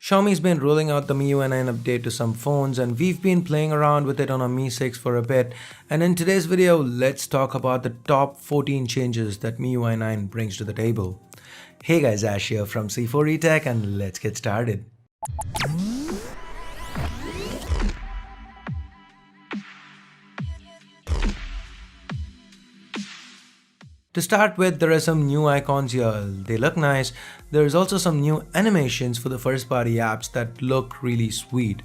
Xiaomi's been rolling out the MIUI 9 update to some phones and we've been playing around with it on our Mi 6 for a bit, and in today's video let's talk about the top 14 changes that MIUI 9 brings to the table. Hey guys, Ash here from C4eTech and let's get started. To start with, there are some new icons here. They look nice. There's also some new animations for the first party apps that look really sweet.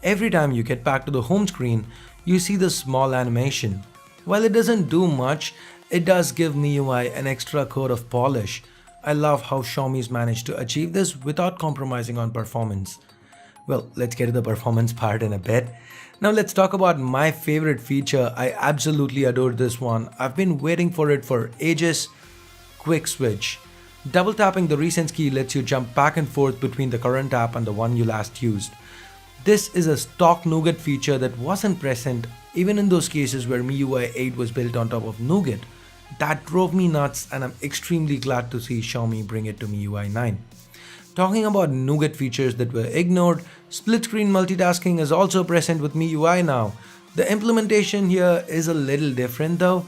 Every time you get back to the home screen, you see this small animation. While it doesn't do much, it does give MIUI an extra coat of polish. I love how Xiaomi's managed to achieve this without compromising on performance. Well, let's get to the performance part in a bit. Now let's talk about my favorite feature. I absolutely adore this one. I've been waiting for it for ages. Quick switch. Double tapping the recent key lets you jump back and forth between the current app and the one you last used. This is a stock Nougat feature that wasn't present even in those cases where MIUI 8 was built on top of Nougat. That drove me nuts and I'm extremely glad to see Xiaomi bring it to MIUI 9. Talking about Nougat features that were ignored, split screen multitasking is also present with MIUI now. The implementation here is a little different though.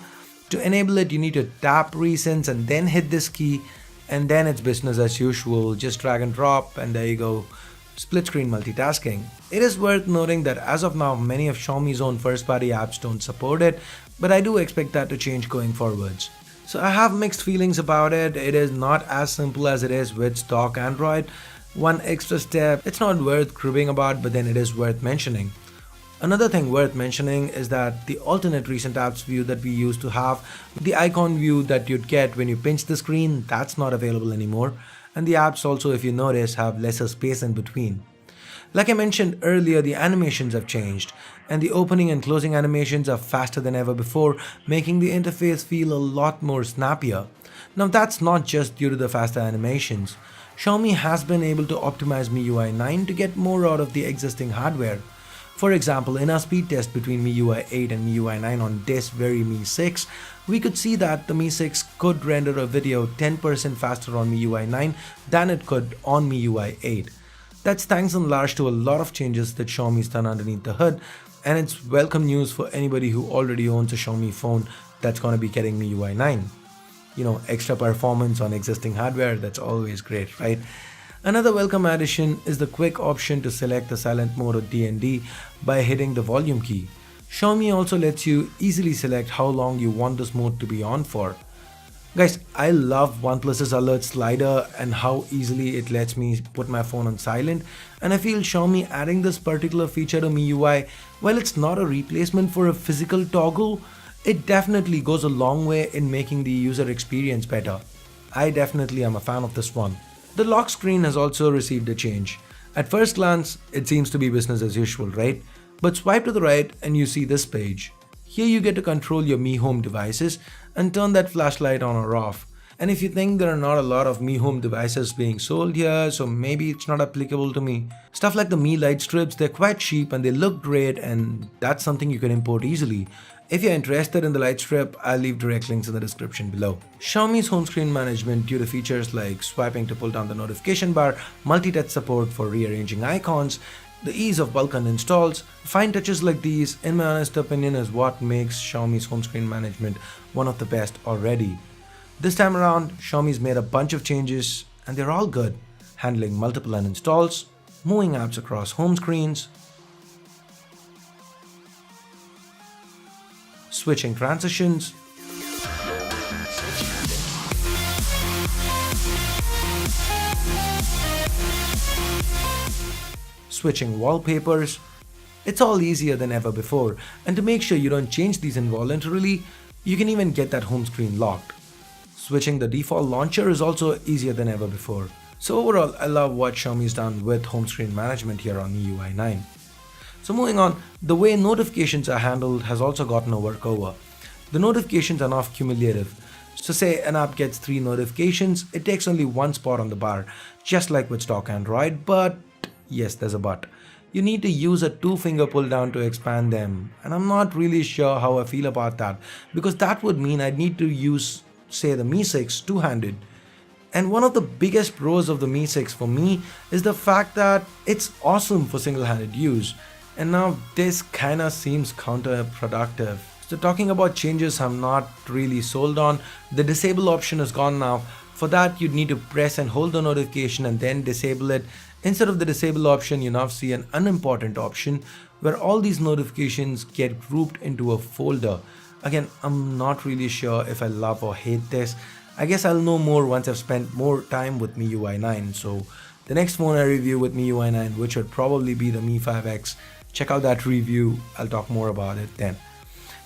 To enable it, you need to tap recents and then hit this key, and then it's business as usual. Just drag and drop and there you go. Split screen multitasking. It is worth noting that as of now, many of Xiaomi's own first party apps don't support it, but I do expect that to change going forwards. So I have mixed feelings about it. It is not as simple as it is with stock Android. One extra step, it's not worth cribbing about, but then it is worth mentioning. Another thing worth mentioning is that the alternate recent apps view that we used to have, the icon view that you'd get when you pinch the screen, that's not available anymore. And the apps also, if you notice, have lesser space in between. Like I mentioned earlier, the animations have changed, and the opening and closing animations are faster than ever before, making the interface feel a lot more snappier. Now that's not just due to the faster animations. Xiaomi has been able to optimize MIUI 9 to get more out of the existing hardware. For example, in our speed test between MIUI 8 and MIUI 9 on this very Mi 6, we could see that the Mi 6 could render a video 10% faster on MIUI 9 than it could on MIUI 8. That's thanks in large to a lot of changes that Xiaomi's done underneath the hood, and it's welcome news for anybody who already owns a Xiaomi phone that's going to be getting MIUI 9. You know, extra performance on existing hardware, that's always great, right? Another welcome addition is the quick option to select the silent mode or DND by hitting the volume key. Xiaomi also lets you easily select how long you want this mode to be on for. Guys, I love OnePlus's alert slider and how easily it lets me put my phone on silent, and I feel Xiaomi adding this particular feature to MIUI, while it's not a replacement for a physical toggle, it definitely goes a long way in making the user experience better. I definitely am a fan of this one. The lock screen has also received a change. At first glance, it seems to be business as usual, right? But swipe to the right and you see this page. Here you get to control your Mi Home devices and turn that flashlight on or off. And if you think there are not a lot of Mi Home devices being sold here, so maybe it's not applicable to me. Stuff like the Mi light strips, they're quite cheap and they look great, and that's something you can import easily. If you're interested in the light strip, I'll leave direct links in the description below. Xiaomi's home screen management, due to features like swiping to pull down the notification bar, multi-touch support for rearranging icons, the ease of bulk uninstalls, fine touches like these, in my honest opinion, is what makes Xiaomi's home screen management one of the best already. This time around, Xiaomi's made a bunch of changes and they're all good. Handling multiple uninstalls, moving apps across home screens, switching transitions, switching wallpapers. It's all easier than ever before, and to make sure you don't change these involuntarily, you can even get that home screen locked. Switching the default launcher is also easier than ever before. So overall, I love what Xiaomi's done with home screen management here on MIUI 9. So moving on, the way notifications are handled has also gotten a workover. The notifications are not cumulative. So say an app gets 3 notifications, it takes only one spot on the bar, just like with stock Android, but yes, there's a but. You need to use a 2-finger pull down to expand them, and I'm not really sure how I feel about that, because that would mean I'd need to use, say, the Mi 6 two-handed. And one of the biggest pros of the Mi 6 for me is the fact that it's awesome for single-handed use. And now this kinda seems counterproductive. So talking about changes I'm not really sold on, the disable option is gone now. For that you'd need to press and hold the notification and then disable it. Instead of the disable option, you now see an unimportant option where all these notifications get grouped into a folder. Again, I'm not really sure if I love or hate this. I guess I'll know more once I've spent more time with MIUI 9. So the next phone I review with MIUI 9, which would probably be the Mi 5X, check out that review. I'll talk more about it then.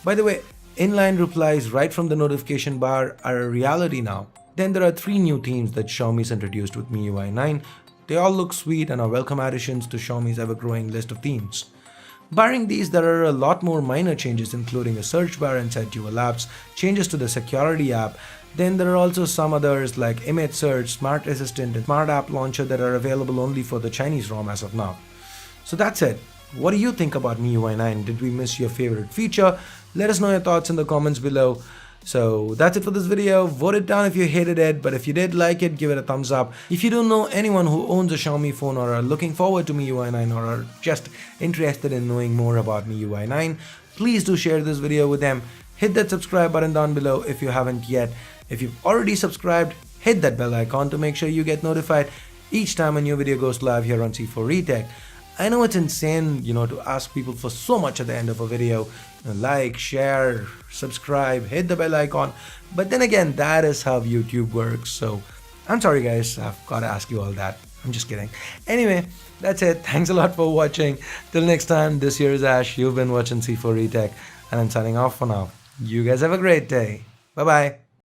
By the way, inline replies right from the notification bar are a reality now. Then there are 3 new themes that Xiaomi's introduced with MIUI 9. They all look sweet and are welcome additions to Xiaomi's ever-growing list of themes. Barring these, there are a lot more minor changes, including a search bar inside dual apps, changes to the security app. Then there are also some others like image search, smart assistant, and smart app launcher that are available only for the Chinese ROM as of now. So that's it. What do you think about MIUI 9? Did we miss your favorite feature? Let us know your thoughts in the comments below. So that's it for this video. Vote it down if you hated it, but if you did like it, give it a thumbs up. If you don't know anyone who owns a Xiaomi phone or are looking forward to MIUI 9 or are just interested in knowing more about MIUI 9, please do share this video with them. Hit that subscribe button down below if you haven't yet. If you've already subscribed, hit that bell icon to make sure you get notified each time a new video goes live here on C4 Tech. I know it's insane, to ask people for so much at the end of a video. Like, share, subscribe, hit the bell icon. But then again, that is how YouTube works. So I'm sorry guys, I've got to ask you all that. I'm just kidding. Anyway, that's it. Thanks a lot for watching. Till next time, this here is Ash. You've been watching C4 Tech and I'm signing off for now. You guys have a great day. Bye-bye.